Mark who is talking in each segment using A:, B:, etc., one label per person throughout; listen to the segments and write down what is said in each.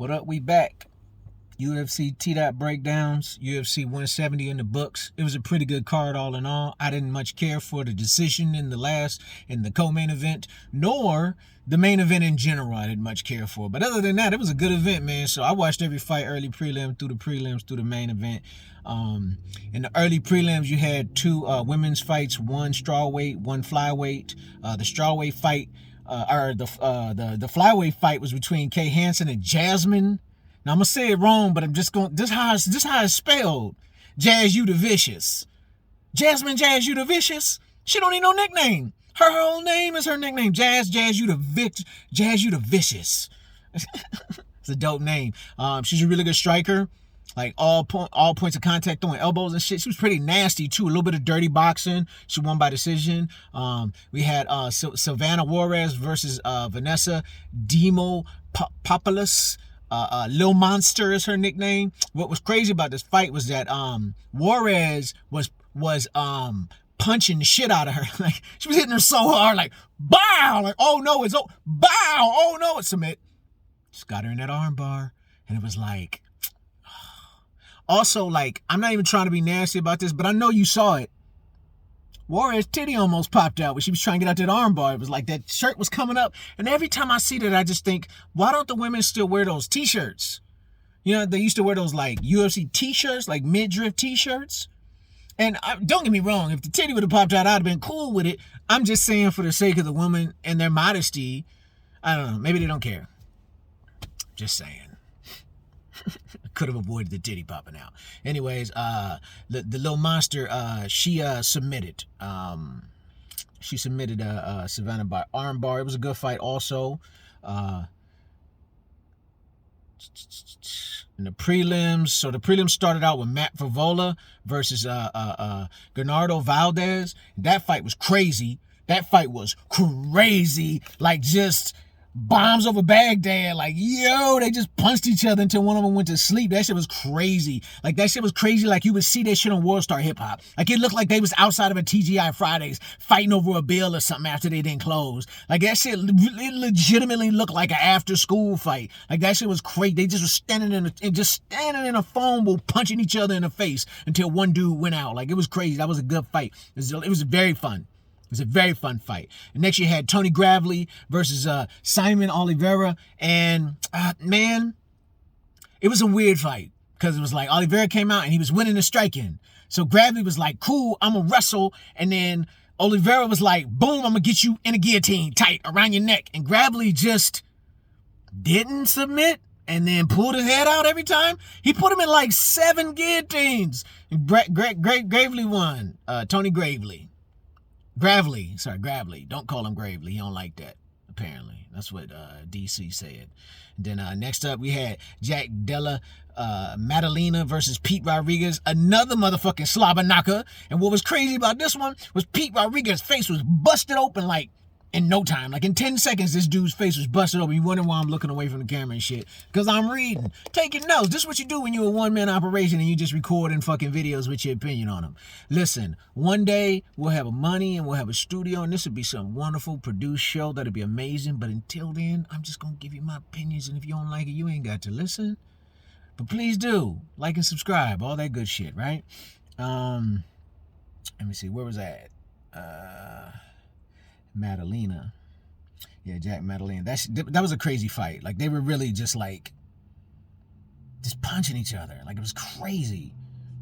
A: What up? We back. UFC T-Dot breakdowns. UFC 170 in the books. It was a pretty good card all in all. I didn't much care for the decision in the co-main event, nor the main event in general. I didn't much care for. But other than that, it was a good event, man. So I watched every fight, early prelim through the prelims through the main event. In the early prelims, you had two women's fights, one strawweight, one flyweight. The strawweight fight, the flyweight fight was between Kay Hansen and Jasmine. Now I'm gonna say it wrong, but I'm just going. This how it's spelled. Jazz you the Vicious. Jasmine Jazz you the Vicious. She don't need no nickname. Her whole name is her nickname. Jazz you the Vicious. It's a dope name. She's a really good striker. Like all points of contact, throwing elbows and shit. She was pretty nasty too. A little bit of dirty boxing. She won by decision. We had Savannah Juarez versus Vanessa Demopoulos. Lil Monster is her nickname. What was crazy about this fight was that Juarez was punching the shit out of her. Like she was hitting her so hard, like bow, like oh no, it's bow, oh no, it's submit. Just got her in that arm bar, and it was like. Also, like I'm not even trying to be nasty about this, but I know you saw it. Juarez's titty almost popped out when she was trying to get out that arm bar. It was like that shirt was coming up. And every time I see that, I just think, why don't the women still wear those t-shirts? You know, they used to wear those like UFC t-shirts, like midriff t-shirts. And don't get me wrong, if the titty would have popped out, I'd have been cool with it. I'm just saying for the sake of the woman and their modesty, I don't know, maybe they don't care. Just saying. Could have avoided the titty popping out. Anyways, the little monster, she submitted. She submitted Savannah by armbar. It was a good fight also. In the prelims, so the prelims started out with Matt Favola versus Bernardo Valdez. That fight was crazy. Like just bombs over Baghdad, like yo, they just punched each other until one of them went to sleep. That shit was crazy. Like you would see that shit on World Star Hip Hop. Like it looked like they was outside of a TGI Fridays fighting over a bill or something after they didn't close. Like that shit, it legitimately looked like an after school fight. Like that shit was crazy. They just was standing in a phone booth punching each other in the face until one dude went out. Like it was crazy. That was a good fight. It was very fun. It was a very fun fight. And next you had Tony Gravely versus Simon Oliveira. And, man, it was a weird fight. Because it was like Oliveira came out and he was winning the striking. So Gravely was like, cool, I'm going to wrestle. And then Oliveira was like, boom, I'm going to get you in a guillotine tight around your neck. And Gravely just didn't submit and then pulled his head out every time. He put him in like 7 guillotines. And Gravely won. Tony Gravely. Gravely. Don't call him Gravely. He don't like that, apparently. That's what DC said. And then next up, we had Jack Della Maddalena versus Pete Rodriguez. Another motherfucking slobber knocker. And what was crazy about this one was Pete Rodriguez's face was busted open like in no time. Like in 10 seconds, this dude's face was busted open. You wondering why I'm looking away from the camera and shit. Because I'm reading. Taking notes. This is what you do when you're a one-man operation and you just recording fucking videos with your opinion on them. Listen, one day we'll have money and we'll have a studio and this will be some wonderful produced show that'll be amazing. But until then, I'm just going to give you my opinions. And if you don't like it, you ain't got to listen. But please do. Like and subscribe. All that good shit, right? Let me see. Where was that? Maddalena. Yeah, Jack Maddalena. That was a crazy fight. Like, they were really just punching each other. Like, it was crazy.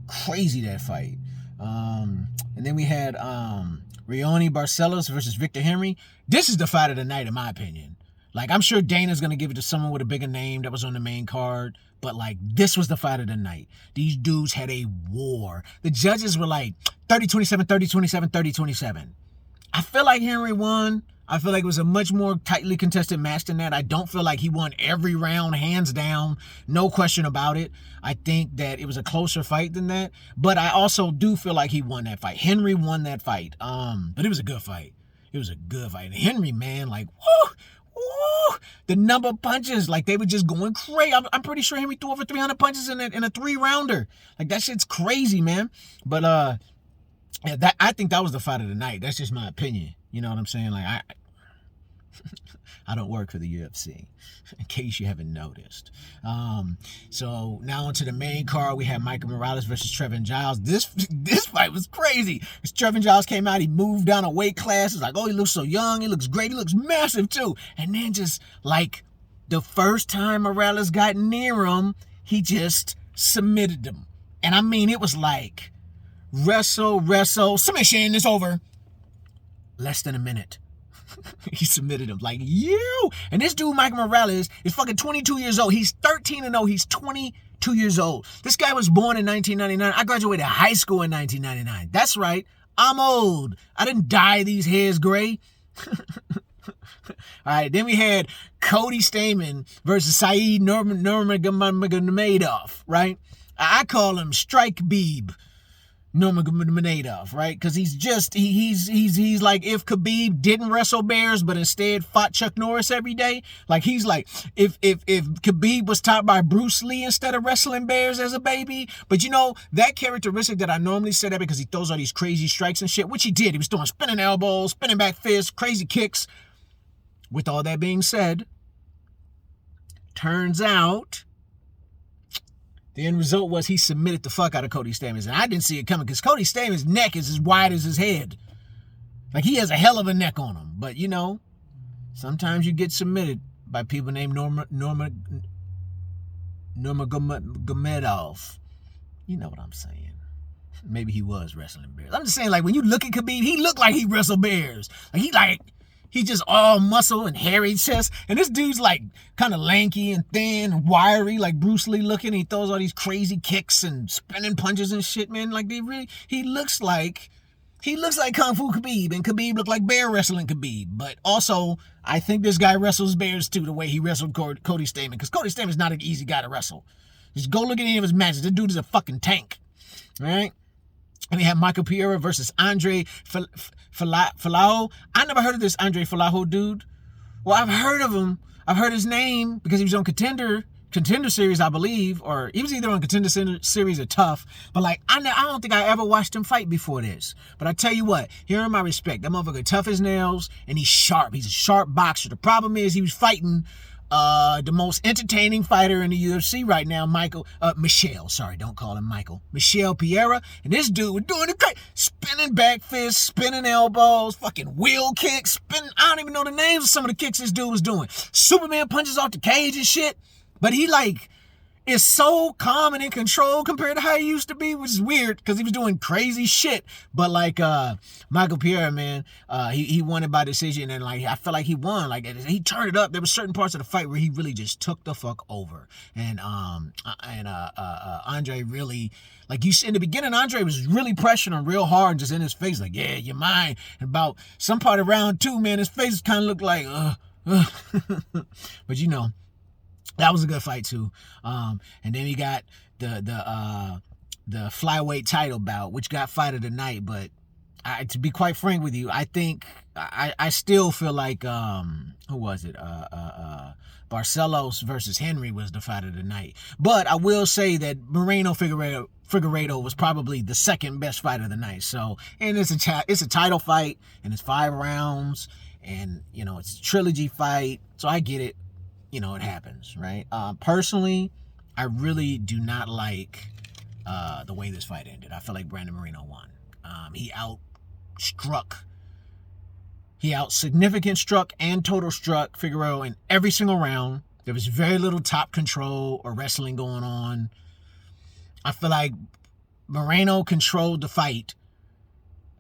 A: Crazy, that fight. And then we had Raoni Barcelos versus Victor Henry. This is the fight of the night, in my opinion. Like, I'm sure Dana's going to give it to someone with a bigger name that was on the main card. But, like, this was the fight of the night. These dudes had a war. The judges were like 30-27, 30-27, 30-27. I feel like Henry won. I feel like it was a much more tightly contested match than that. I don't feel like he won every round, hands down. No question about it. I think that it was a closer fight than that. But I also do feel like he won that fight. Henry won that fight. But it was a good fight. It was a good fight. And Henry, man, like, woo! The number of punches, like they were just going crazy. I'm pretty sure Henry threw over 300 punches in a 3-rounder. Like that shit's crazy, man. But yeah, I think that was the fight of the night. That's just my opinion. You know what I'm saying? Like I don't work for the UFC, in case you haven't noticed. So now onto the main card, we have Michael Morales versus Trevin Giles. This fight was crazy. Because Trevin Giles came out, he moved down a weight class. It's like, oh, he looks so young, he looks great, he looks massive too. And then just like the first time Morales got near him, he just submitted him. And I mean, it was like wrestle, submission, it's over. Less than a minute. He submitted him like, you. And this dude, Michael Morales, is fucking 22 years old. He's 13-0. He's 22 years old. This guy was born in 1999. I graduated high school in 1999. That's right. I'm old. I didn't dye these hairs gray. All right, then we had Cody Stamann versus Saeed Nurmagomedov, right? I call him Strike Beeb Nurmagomedov, right? Because he's like if Khabib didn't wrestle bears but instead fought Chuck Norris every day. Like he's like if Khabib was taught by Bruce Lee instead of wrestling bears as a baby. But you know, that characteristic that I normally say that because he throws all these crazy strikes and shit, which he did. He was throwing spinning elbows, spinning back fists, crazy kicks. With all that being said, turns out the end result was he submitted the fuck out of Cody Stamann. And I didn't see it coming because Cody Stamann's neck is as wide as his head. Like he has a hell of a neck on him. But you know, sometimes you get submitted by people named Nurmagomedov. You know what I'm saying. Maybe he was wrestling bears. I'm just saying, like, when you look at Khabib, he looked like he wrestled bears. He's just all muscle and hairy chest. And this dude's like kind of lanky and thin and wiry, like Bruce Lee looking. He throws all these crazy kicks and spinning punches and shit, man. Like he looks like Kung Fu Khabib, and Khabib looked like bear wrestling Khabib. But also, I think this guy wrestles bears too, the way he wrestled Cody Stamann. Because Cody Stamann is not an easy guy to wrestle. Just go look at any of his matches. This dude is a fucking tank. All right? And we have Michael Pereira versus Andre Falau. I never heard of this Andre Falau dude. Well, I've heard of him. I've heard his name because he was on Contender Series, I believe, or he was either on Contender Series or Tough. But like, I don't think I ever watched him fight before this. But I tell you what, here in my respect, that motherfucker tough as nails and he's sharp. He's a sharp boxer. The problem is he was fighting the most entertaining fighter in the UFC right now, Michel, sorry, don't call him Michael. Michel Pereira. And this dude was doing it great. Spinning back fists, spinning elbows, fucking wheel kicks, spinning. I don't even know the names of some of the kicks this dude was doing. Superman punches off the cage and shit. But he like is so calm and in control compared to how he used to be, which is weird because he was doing crazy shit. But like Michael Pereira, man, he won it by decision, and like I feel like he won. Like he turned it up. There were certain parts of the fight where he really just took the fuck over. And Andre really, like you see in the beginning, Andre was really pressuring him real hard, just in his face, like, yeah, you're mine. And about some part of round 2, man, his face kind of looked like, but you know. That was a good fight too. And then we got the flyweight title bout, which got fight of the night. But to be quite frank with you, I think I still feel like who was it? Barcelos versus Henry was the fight of the night. But I will say that Moreno Figueiredo was probably the second best fight of the night. So, and it's a title fight, and it's 5 rounds, and you know it's a trilogy fight. So I get it. You know, it happens, right? Personally, I really do not like the way this fight ended. I feel like Brandon Moreno won. He significant struck and total struck Figueiredo in every single round. There was very little top control or wrestling going on. I feel like Moreno controlled the fight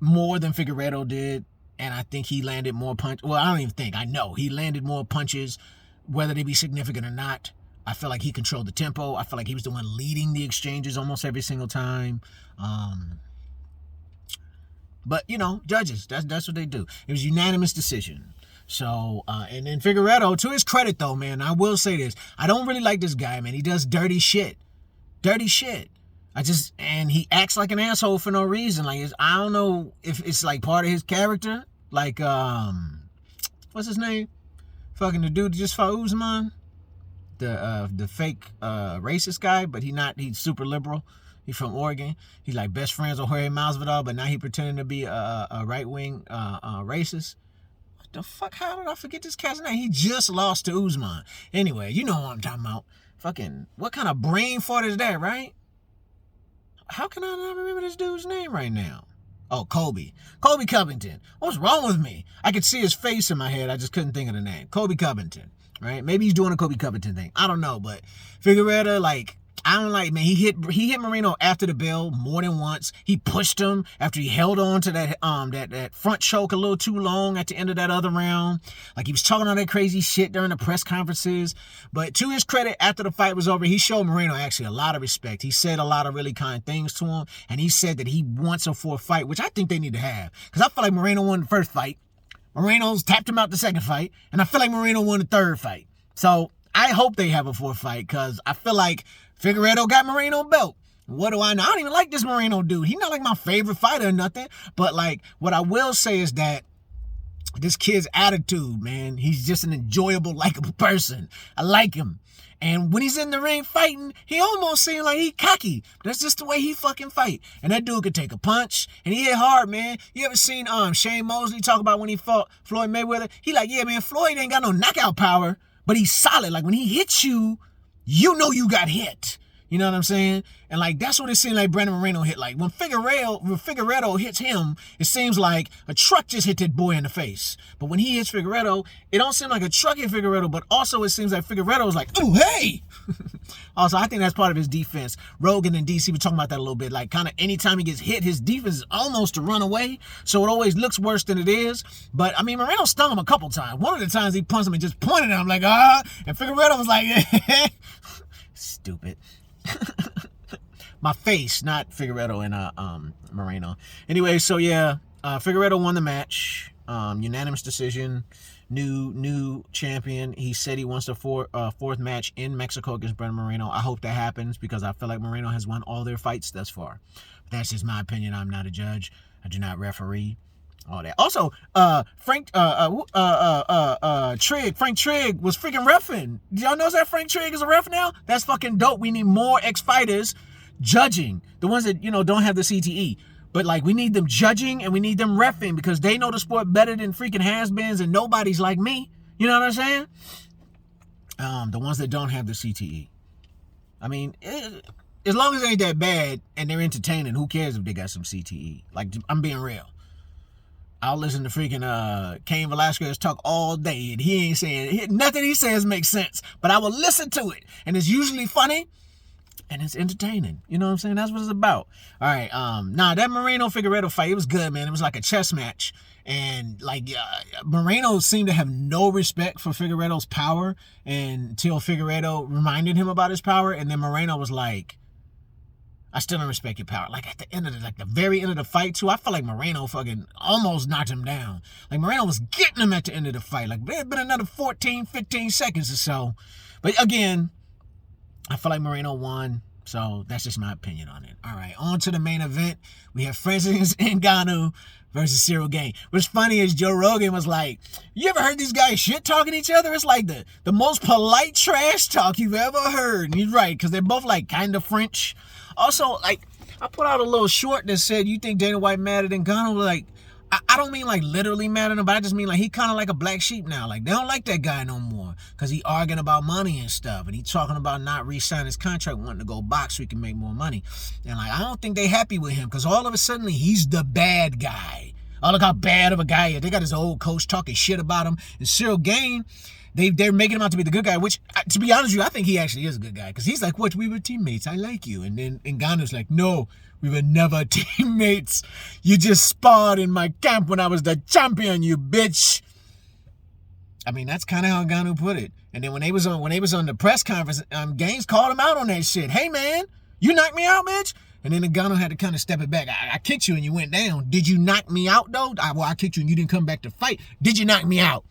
A: more than Figueiredo did, and I think he landed more punches. Well, I don't even think. I know he landed more punches, whether they be significant or not. I feel like he controlled the tempo. I feel like he was the one leading the exchanges almost every single time. But, you know, judges, that's what they do. It was a unanimous decision. So, and then Figueiredo, to his credit, though, man, I will say this. I don't really like this guy, man. He does dirty shit. Dirty shit. And he acts like an asshole for no reason. Like, I don't know if it's, like, part of his character. Like, what's his name? Fucking the dude that just fought Usman, the fake racist guy, but he's super liberal. He's from Oregon. He's like best friends with Jorge Masvidal, but now he pretending to be a right-wing racist. The fuck? How did I forget this cat's name? He just lost to Usman. Anyway, you know what I'm talking about. Fucking, what kind of brain fart is that, right? How can I not remember this dude's name right now? Oh, Colby Covington. What's wrong with me? I could see his face in my head. I just couldn't think of the name. Colby Covington, right? Maybe he's doing a Colby Covington thing. I don't know, but Figueroa, like, I don't like, man. He hit Moreno after the bell more than once. He pushed him after he held on to that front choke a little too long at the end of that other round. Like, he was talking all that crazy shit during the press conferences. But to his credit, after the fight was over, he showed Moreno actually a lot of respect. He said a lot of really kind things to him, and he said that he wants him for a fight, which I think they need to have. Because I feel like Moreno won the first fight. Moreno's tapped him out the second fight, and I feel like Moreno won the third fight. So I hope they have a fourth fight, because I feel like Figueroa got Moreno belt. What do I know? I don't even like this Moreno dude. He's not like my favorite fighter or nothing. But like, what I will say is that this kid's attitude, man, he's just an enjoyable, likable person. I like him. And when he's in the ring fighting, he almost seems like he cocky. That's just the way he fucking fight. And that dude could take a punch, and he hit hard, man. You ever seen Shane Mosley talk about when he fought Floyd Mayweather? He like, yeah, man, Floyd ain't got no knockout power, but he's solid. Like, when he hits you, you know you got hit. You know what I'm saying? And like, that's what it seemed like Brandon Moreno hit. Like, when Figueroa hits him, it seems like a truck just hit that boy in the face. But when he hits Figueroa, it don't seem like a truck hit Figueroa, but also it seems like Figueroa was like, oh, hey! Also, I think that's part of his defense. Rogan and DC were talking about that a little bit. Like, kind of anytime he gets hit, his defense is almost to run away. So it always looks worse than it is. But, I mean, Moreno stung him a couple times. One of the times he punched him and just pointed at him like, ah. And Figueroa was like, stupid. My face, not Figueroa and Moreno. Anyway, so yeah, Figueroa won the match. Unanimous decision. New champion. He said he wants the fourth match in Mexico against Brandon Moreno. I hope that happens, because I feel like Moreno has won all their fights thus far. But that's just my opinion. I'm not a judge. I do not referee. All that. Also, Frank Trigg was freaking reffing. Do y'all know that Frank Trigg is a ref now? That's fucking dope. We need more ex-fighters judging. The ones that, don't have the CTE. But like, we need them judging and we need them reffing, because they know the sport better than freaking has-beens, and nobody's like me. You know what I'm saying? The ones that don't have the CTE. I mean, as long as it ain't that bad and they're entertaining, who cares if they got some CTE? Like, I'm being real. I'll listen to freaking Cain Velasquez talk all day, and he ain't saying nothing he says makes sense, but I will listen to it, and it's usually funny and it's entertaining. You know what I'm saying? That's what it's about. All right, that Moreno Figueroa fight, it was good, man. It was like a chess match, and like Moreno seemed to have no respect for Figueroa's power until Figueroa reminded him about his power, and then Moreno was like, I still don't respect your power. Like, at the end of the very end of the fight, too, I felt like Moreno fucking almost knocked him down. Like, Moreno was getting him at the end of the fight. Like, there had been another 14, 15 seconds or so. But again, I feel like Moreno won. So that's just my opinion on it. All right, on to the main event. We have Francis Ngannou versus Cyril Gane. What's funny is Joe Rogan was like, you ever heard these guys shit talking each other? It's like the most polite trash talk you've ever heard. And he's right, because they're both like kind of French. Also, like, I put out a little short that said, you think Dana White mad at Ngannou? Like, I don't mean like literally mad at him, but I just mean like he kind of like a black sheep now. Like, they don't like that guy no more, because he arguing about money and stuff, and he talking about not re-signing his contract, wanting to go box so he can make more money. And like, I don't think they happy with him, because all of a sudden he's the bad guy. Oh, look how bad of a guy he is. They got his old coach talking shit about him. And Cyril Gane, they're making him out to be the good guy, which, to be honest with you, I think he actually is a good guy, because he's like, what, we were teammates, I like you. And then Ngannou's like, no, we were never teammates. You just sparred in my camp when I was the champion, you bitch. I mean, that's kind of how Ngannou put it. And then when they was on the press conference, Gaines called him out on that shit. Hey, man, you knocked me out, bitch? And then Ngannou had to kind of step it back. I kicked you and you went down. Did you knock me out, though? I kicked you and you didn't come back to fight. Did you knock me out?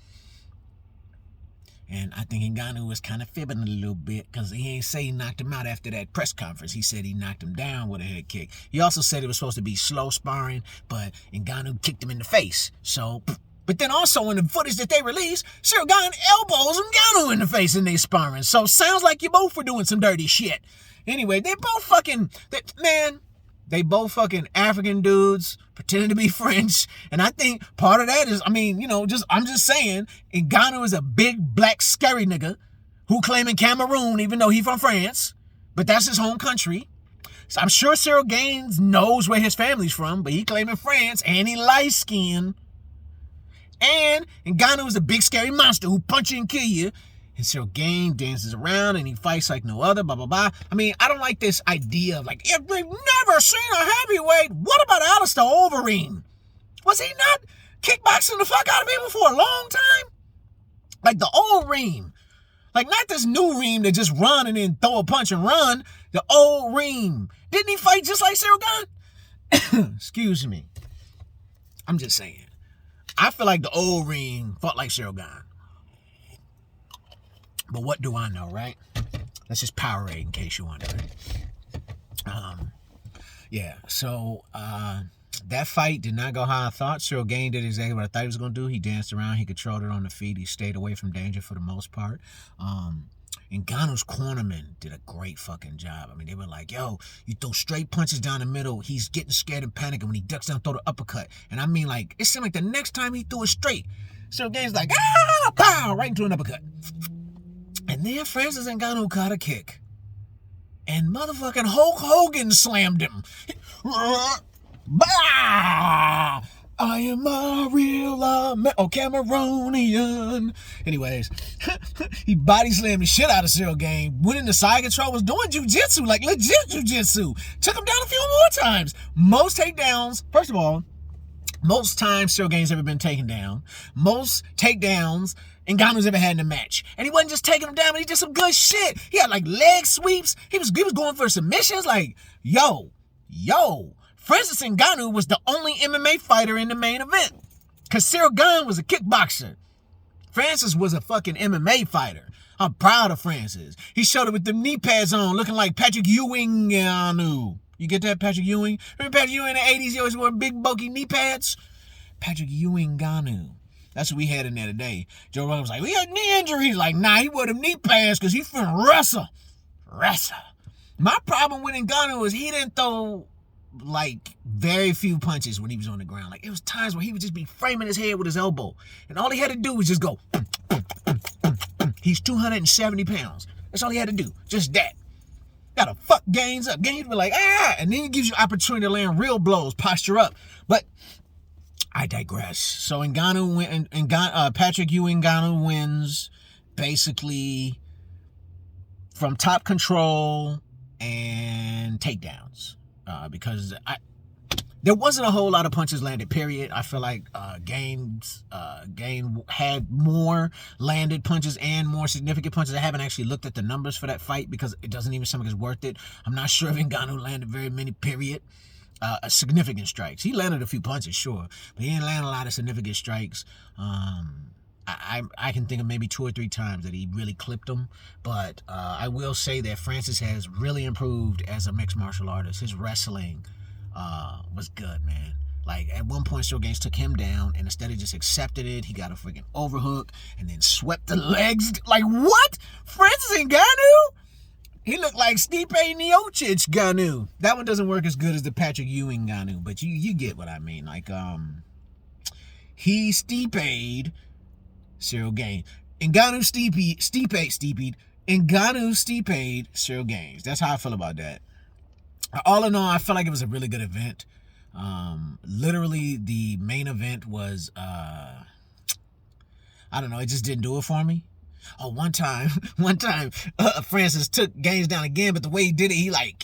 A: And I think Ngannou was kind of fibbing a little bit, because he ain't say he knocked him out after that press conference. He said he knocked him down with a head kick. He also said it was supposed to be slow sparring, but Ngannou kicked him in the face. So, but then also in the footage that they released, Cyril Gane elbows Ngannou in the face in they sparring. So sounds like you both were doing some dirty shit. Anyway, they're both fucking, man, They both fucking African dudes pretending to be French. And I think part of that is, I'm just saying, Ngannou is a big, black, scary nigga who claiming Cameroon, even though he from France. But that's his home country. So I'm sure Cyril Gaines knows where his family's from, but he claiming France, and he light-skinned. And Ngannou is a big, scary monster who punch you and kill you. And Cyril Gaines dances around and he fights like no other, blah, blah, blah. I mean, I don't like this idea of like, if we've never seen a heavyweight, what about Alistair Overeem? Was he not kickboxing the fuck out of people for a long time? Like the old Reem. Like not this new Reem that just run and then throw a punch and run. The old Reem. Didn't he fight just like Cyril Gane? Excuse me. I'm just saying. I feel like the old Reem fought like Cyril Gane. But what do I know, right? That's just Powerade in case you're wondering. So that fight did not go how I thought. Cyril Gane did exactly what I thought he was going to do. He danced around. He controlled it on the feet. He stayed away from danger for the most part. And Ngannou's cornermen did a great fucking job. I mean, they were like, yo, you throw straight punches down the middle. He's getting scared and panicking when he ducks down, throw the uppercut. And I mean, like, it seemed like the next time he threw it straight, Cyril Gane's like, pow, right into an uppercut. And then Francis Ngannou caught a kick. And motherfucking Hulk Hogan slammed him. Bah! I am a real Cameroonian. Anyways, he body slammed the shit out of Cyril Gane. Went into side control, was doing jujitsu, like legit jujitsu. Took him down a few more times. Most takedowns, first of all, most times Cyril Gane's ever been taken down. Most takedowns Ngannou's ever had in a match. And he wasn't just taking him down, but he did some good shit. He had like leg sweeps. He was going for submissions. Like, yo. Francis Ngannou was the only MMA fighter in the main event. Because Cyril Gane was a kickboxer. Francis was a fucking MMA fighter. I'm proud of Francis. He showed it with them knee pads on, looking like Patrick Ewing Ngannou. You get that, Patrick Ewing? Remember Patrick Ewing in the 80s? He always wore big, bulky knee pads? Patrick Ewing Ngannou. That's what we had in there today. Joe Rogan was like, we had knee injuries. Like, nah, he wore them knee pads because he finna wrestle. My problem with Ngannou is he didn't throw, like, very few punches when he was on the ground. Like, it was times where he would just be framing his head with his elbow. And all he had to do was just go. He's 270 pounds. That's all he had to do. Just that. Gotta fuck Gaines up. Gaines be like, and then it gives you opportunity to land real blows, posture up. But I digress. So Patrick Ewing Ngannou wins basically from top control and takedowns. Because there wasn't a whole lot of punches landed, period. I feel like Gane had more landed punches and more significant punches. I haven't actually looked at the numbers for that fight because it doesn't even seem like it's worth it. I'm not sure if Ngannou landed very many, period. Significant strikes. He landed a few punches, sure, but he didn't land a lot of significant strikes. I can think of maybe 2 or 3 times that he really clipped them, but I will say that Francis has really improved as a mixed martial artist. His wrestling was good, man. Like, at one point, Cyril Gaines took him down, and instead of just accepted it, he got a freaking overhook and then swept the legs. Like, what? Francis Ngannou? He looked like Stipe Miocic Ngannou. That one doesn't work as good as the Patrick Ewing Ngannou, but you get what I mean. Like, he Stipe'd Cyril Gaines. Ngannou Stipe'd Cyril Gaines. That's how I feel about that. All in all, I feel like it was a really good event. Literally, the main event was, I don't know, it just didn't do it for me. Oh, one time, Francis took Gaines down again, but the way he did it,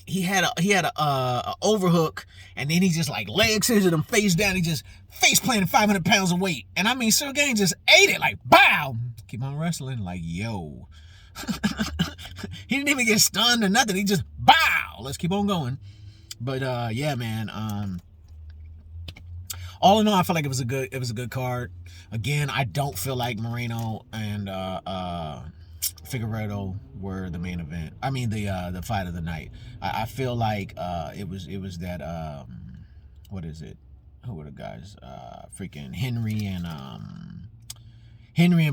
A: he had a overhook, and then he just like leg scissored him face down. He just face planted 500 pounds of weight, and I mean, Cyril Gaines just ate it like bow. Keep on wrestling, like yo. He didn't even get stunned or nothing. He just bow. Let's keep on going. But yeah, man. All in all, I feel like it was a good card. Again, I don't feel like Moreno and Figueiredo were the main event. I mean the fight of the night. I feel like it was that what is it? Who were the guys? Freaking Henry and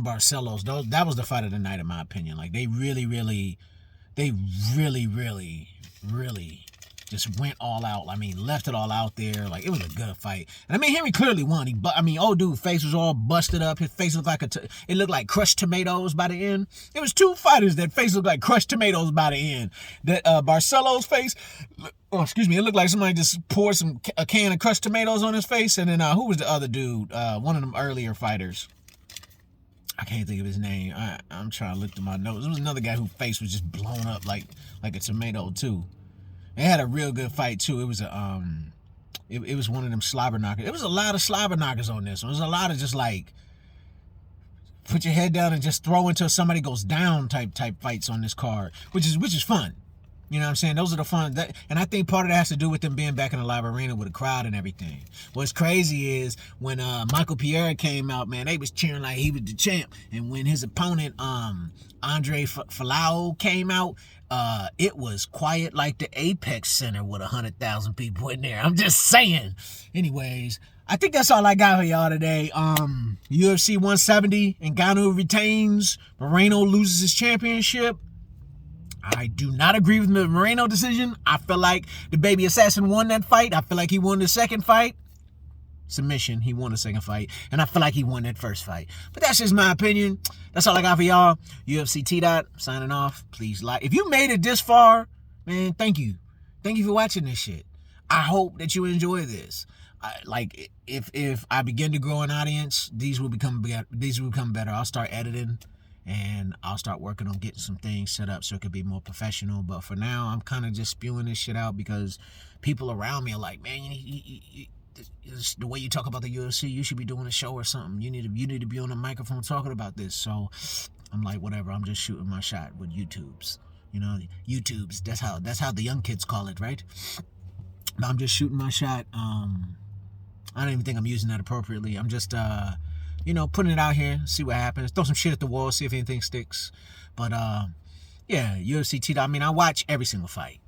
A: Barcelos. That was the fight of the night in my opinion. Like they really just went all out. I mean, left it all out there. Like, it was a good fight. And I mean, Henry clearly won. Old dude's face was all busted up. His face looked like it looked like crushed tomatoes by the end. It was two fighters that face looked like crushed tomatoes by the end. That Barcelo's face, it looked like somebody just poured a can of crushed tomatoes on his face. And then who was the other dude? One of them earlier fighters. I can't think of his name. I'm trying to look through my notes. There was another guy whose face was just blown up like a tomato too. They had a real good fight too. It was it was one of them slobber knockers. There was a lot of slobber knockers on this. There was a lot of just like put your head down and just throw until somebody goes down type fights on this card, which is fun. You know what I'm saying? Those are the fun. And I think part of that has to do with them being back in the live arena with a crowd and everything. What's crazy is when Michael Pierre came out, man, they was cheering like he was the champ. And when his opponent, Andre Falau, came out, it was quiet like the Apex Center with 100,000 people in there. I'm just saying. Anyways, I think that's all I got for y'all today. UFC 170, Ngannou retains. Moreno loses his championship. I do not agree with the Moreno decision. I feel like the baby assassin won that fight. I feel like he won the second fight. Submission. He won the second fight. And I feel like he won that first fight. But that's just my opinion. That's all I got for y'all. UFC T-Dot signing off. Please like. If you made it this far, man, thank you. Thank you for watching this shit. I hope that you enjoy this. If I begin to grow an audience, these will become better. I'll start editing. And I'll start working on getting some things set up so it could be more professional. But for now, I'm kind of just spewing this shit out because people around me are like, man, the way you talk about the UFC, you should be doing a show or something. You need to be on the microphone talking about this. So I'm like, whatever. I'm just shooting my shot with YouTubes. You know, YouTubes. That's how the young kids call it, right? But I'm just shooting my shot. I don't even think I'm using that appropriately. I'm just putting it out here, see what happens. Throw some shit at the wall, see if anything sticks. But, yeah, UFC T. I mean, I watch every single fight.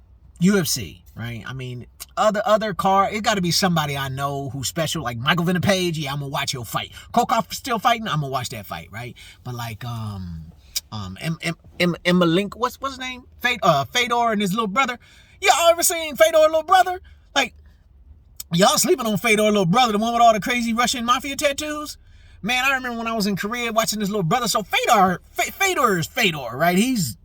A: UFC, right? I mean, other card, it got to be somebody I know who's special, like Michael Venom Page. Yeah, I'm going to watch your fight. Kokov still fighting? I'm going to watch that fight, right? But, like, Emma Link, what's his name? Fedor and his little brother. Y'all ever seen Fedor little brother? Like, y'all sleeping on Fedor little brother, the one with all the crazy Russian mafia tattoos? Man, I remember when I was in Korea watching this little brother. So Fedor is Fedor, right? He's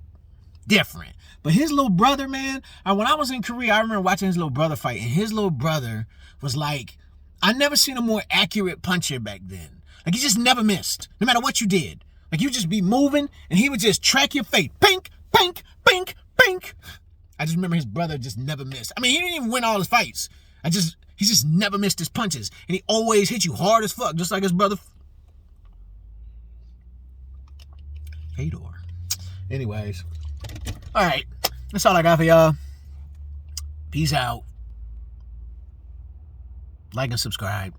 A: different. But his little brother, man, when I was in Korea, I remember watching his little brother fight. And his little brother was like, I never seen a more accurate puncher back then. Like, he just never missed, no matter what you did. Like, you just be moving, and he would just track your fate. Pink, pink, pink, pink. I just remember his brother just never missed. I mean, he didn't even win all his fights. He just never missed his punches. And he always hit you hard as fuck, just like his brother Fedor. Anyways. Alright. That's all I got for y'all. Peace out. Like and subscribe.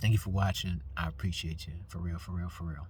A: Thank you for watching. I appreciate you. For real, for real, for real.